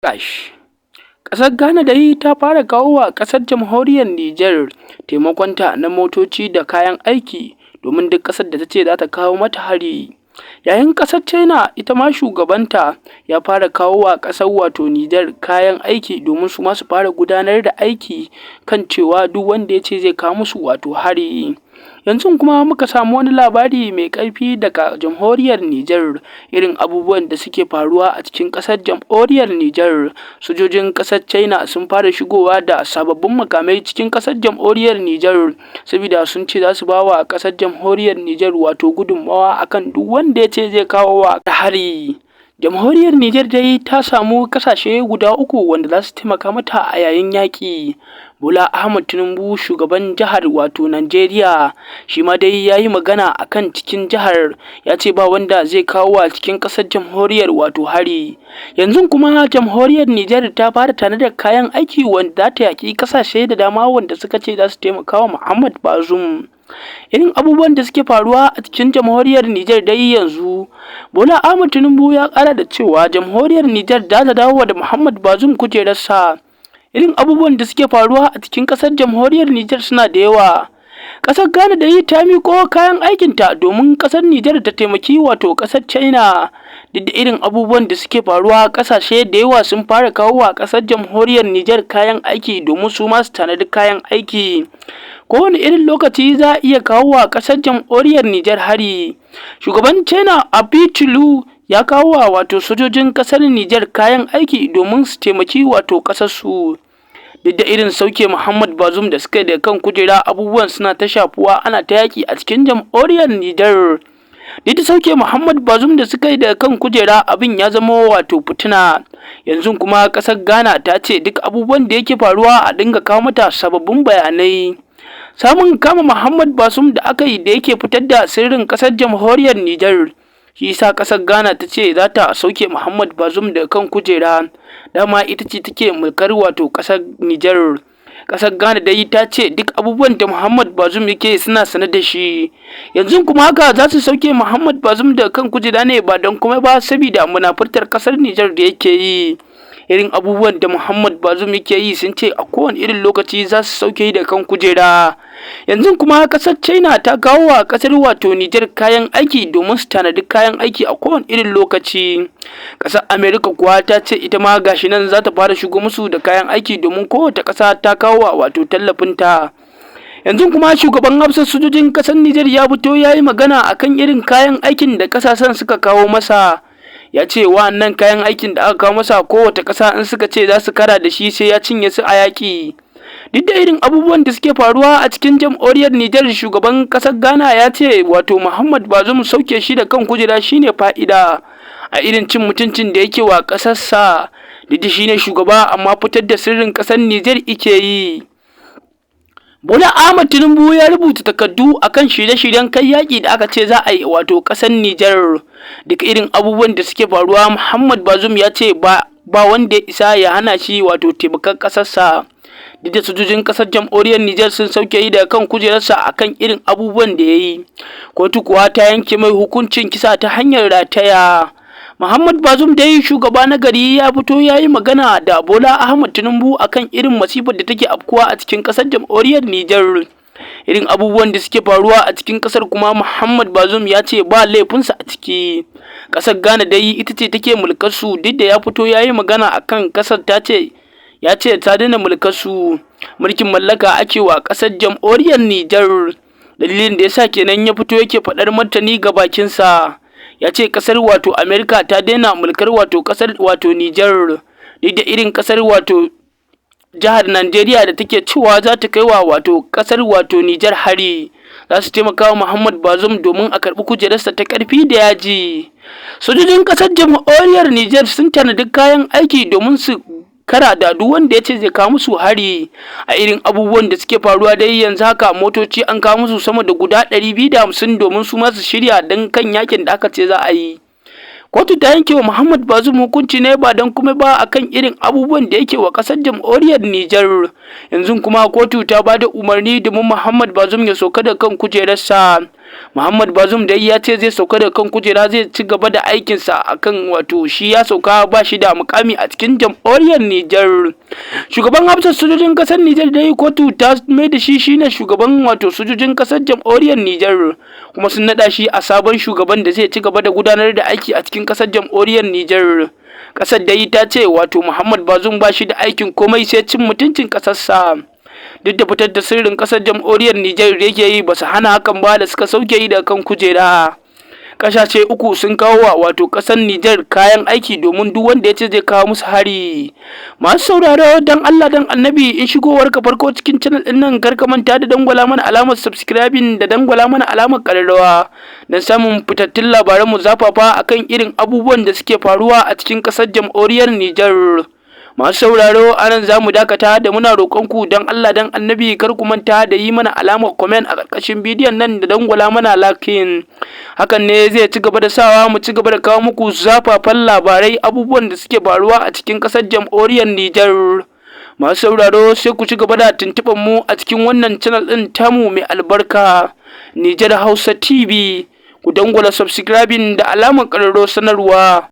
Gashi. Ƙasar Ghana dai ta fara kawo wa ƙasar jamhuriyar Nijar taimakonta na motoci da kayan aiki domin duk ƙasar da ta ce za ta kawo mata hari. Yayin ƙasar China ita ma shugabanta ya fara kawo wa ƙasar Nijar kayan aiki domin su ma su fara gudanar da aiki kan cewa duk wanda ya ce zai kawo musu hari. Yanzu kuma muka samu wani labari mai ƙarfi daga jamhuriyar Nijar irin abubuwan da suke faruwa a cikin ƙasar jamhuriyar Nijar. Sojojin ƙasar China sun fara shigowa da sababbin makamai cikin ƙasar jamhuriyar Nijar saboda sun ce za su ba wa ƙasar jamhuriyar Nijar gudunmawa akan duk wanda ya ce zai kawo wa hari. Jamhuriyar Nijar dai ta samu ƙasashe guda uku wanda za su taimaka mata a yayin yaƙi. Bola Ahmed Tinubu shugaban jihar Najeriya shi ma dai ya yi magana a kan cikin jihar ya ce ba wanda zai kawo wa cikin ƙasar jamhuriyar hari. Yanzu kuma jamhuriyar Nijar ta fara tanadar kayan aiki wanda za ta yaƙi ƙasashe da dama wanda suka ce za su taimaka wa Muhammad Bazoum. Irin abubuwan da suke faruwa a cikin jamhuriyar Nijar dai yanzu Bola Ahmed Tinubu ya ƙara da cewa jamhuriyar Nijar za ta dawo da Muhammad Bazoum kujerarsa. Irin abubuwan da suke faruwa a cikin ƙasar jamhuriyar Nijar suna da yawa. Ƙasar Ghana da ta miƙo kayan aikinta domin ƙasar Nijar ta taimaki ƙasar China. Duk da irin abubuwan da suke faruwa ƙasashe da yawa sun fara kawo wa ƙasar jamhuriyar Nijar kayan aiki domin su ma su tanadi kayan aiki. Kowane irin lokaci za a iya kawo wa ƙasar jamhuriyar Nijar hari. Shugaban China Abiy ya kawo wa sojojin ƙasar Nijar kayan aiki domin su taimaki ƙasar su. Duk da irin sauke Muhammad Bazoum da suka da kan kujera abubuwan suna ta shafuwa ana ta yaƙi a cikin jamhuriyar Nijar. Duk da sauke Muhammad Bazoum da suka yi da kan kujera abin ya zama fitina. Yanzu kuma ƙasar Ghana ta ce duk abubuwan da yake faruwa a dinga kawo mata sababbin bayanai. Samun kama Muhammad Bazoum da aka yi da yake fitar da sirrin ƙasar jamhuriyar Nijar. Shi yasa ƙasar Ghana ta ce za ta sauke Muhammad Bazoum da kan kujera. Dama ita ce take mulkar ƙasar Nijar. Ƙasar Ghana dai ta ce duk abubuwan da Muhammad Bazoum yake suna sane da shi. Yanzu kuma haka za su sauke Muhammad Bazoum da kan kujera ne ba don kuma ba saboda munafurtar ƙasar Nijar da yake yi. Irin abubuwan da Muhammad Bazoum yake yi sun ce a kowane irin lokaci za su sauke da kan kujera. Yanzu kuma ƙasar China ta kawo wa ƙasar Nijar kayan aiki domin su tanadi kayan aiki a kowane irin lokaci. Ƙasar Amerika kuwa ta ce ita ma gashi nan za ta fara shigo musu da kayan aiki domin kowace ƙasa ta kawo wa tallafinta. Yanzu kuma shugaban hafsar sojojin ƙasar Nijar ya fito ya yi magana akan irin kayan aikin da ƙasashen suka kawo masa. Ya ce wa'annan kayan aikin da aka kawo masa kowace ƙasa in suka ce za su kara da shi sai ya cinye su a yaƙi. Duk da irin abubuwan da suke faruwa a cikin jamhuriyar Nijar shugaban ƙasar Ghana ya ce Muhammad Bazoum sauke shi da kan kujera shine fa'ida a irin cin mutuncin da yake wa ƙasarsa. Duk da shine shugaba amma fitar da sirrin ƙasar Nijar yake yi. Bola Ahmed Tinubu ya rubuta takardu akan shirye-shiryen kai yaƙi da aka ce za a yi ƙasar Nijar. Duk irin abubuwan da suke faruwa Muhammad Bazoum ya ce ba wanda ya isa ya hana shi taimakon ƙasarsa. Duk da sojojin ƙasar jamhuriyar Nijar sun sauke yi daga kan kujerarsa akan irin abubuwan da ya yi. Kotu kuwa ta yanke mai hukuncin kisa ta hanyar rataya. Muhammad Bazoum dai shugaba na gari ya fito ya yi magana da Bola Ahmed Tinubu akan irin masifar da take afkuwa a cikin ƙasar jamhuriyar Nijar. Irin abubuwan da suke faruwa a cikin ƙasar kuma Muhammad Bazoum ya ce ba laifinsa a ciki. Ƙasar Ghana dai ita ce take mulkar su duk da ya fito ya yi magana akan ƙasar ya ce ta daina mulkar su. Mulkin mallaka ake wa ƙasar jamhuriyar Nijar. Dalilin da yasa kenan ya fito yake faɗar martani ga bakinsa. Ya ce ƙasar Amerika ta daina mulkar ƙasar Nijar. Duk da irin ƙasar jihar Najeriya da take cewa za ta kai wa ƙasar Nijar hari. Za su taimaka wa Muhammad Bazoum domin a karɓi kujerarsa ta ƙarfi da yaji. Sojojin ƙasar jamhuriyar Nijar sun tanadi kayan aiki domin su kara da duk wanda ya ce zai kawo musu hari. A irin abubuwan da suke faruwa dai yanzu haka motoci an kawo musu sama da guda 250 domin su ma su shirya don kan yakin da aka ce za a yi. Kotu ta yanke wa Muhammad Bazoum hukunci ne ba don kuma ba akan irin abubuwan da yake wa ƙasar jamhuriyar Nijar. Yanzu kuma kotu ta ba da umarni domin Muhammad Bazoum ya sauka da kan kujerarsa. Muhammad Bazoum dai ya ce zai sauka da kan kujera, zai ci gaba da aikinsa akan shi ya sauka ba shi da mukami a cikin jamhuriyar Nijar. Shugaban hafsar sojojin kasar Nijar dai kotu ta mai da shi shine shugaban sojojin kasar jamhuriyar Nijar, kuma sun nada shi a sabon shugaban da zai ci gaba da gudanar da aiki a cikin kasar jamhuriyar Nijar. Kasar dai ta ce Muhammad Bazoum ba shi da aikin komai sai cin mutuncin kasarsa. Duk da fitar da sirrin kasar jamhuriyar Nijar da yake yi, ba su hana hakan ba da suka sauke yi daga kan kujera. Kasashe uku sun kawo wa kasar Nijar kayan aiki domin duk wanda ya ce zai kawo musu hari. Masu sauraro, dan Allah dan Annabi, in shigowar ka farko cikin channel din nan, kar ka manta da dangwala mana alamar subscribing da dangwala mana alamar kararrawa don samun fitattun labaran mu zafafa akan irin abubuwan da suke faruwa a cikin kasar jamhuriyar Nijar. Masu sauraro, anan za mu dakata, da muna roƙonku don Allah dan Annabi kar ku manta da yi mana alamar comment a ƙarƙashin bidiyon nan da dangwala mana lakin. Hakan ne zai ci gaba da sawa mu ci gaba da kawo muku zafafan labarai, abubuwan da suke faruwa a cikin ƙasar jamhuriyar Nijar. Masu sauraro, sai ku ci gaba da tuntuɓar mu a cikin wannan channel ɗin tamu mai albarka, Nijar Hausa TV. Ku dangwala subscribing da alamar ƙararrawar sanarwa.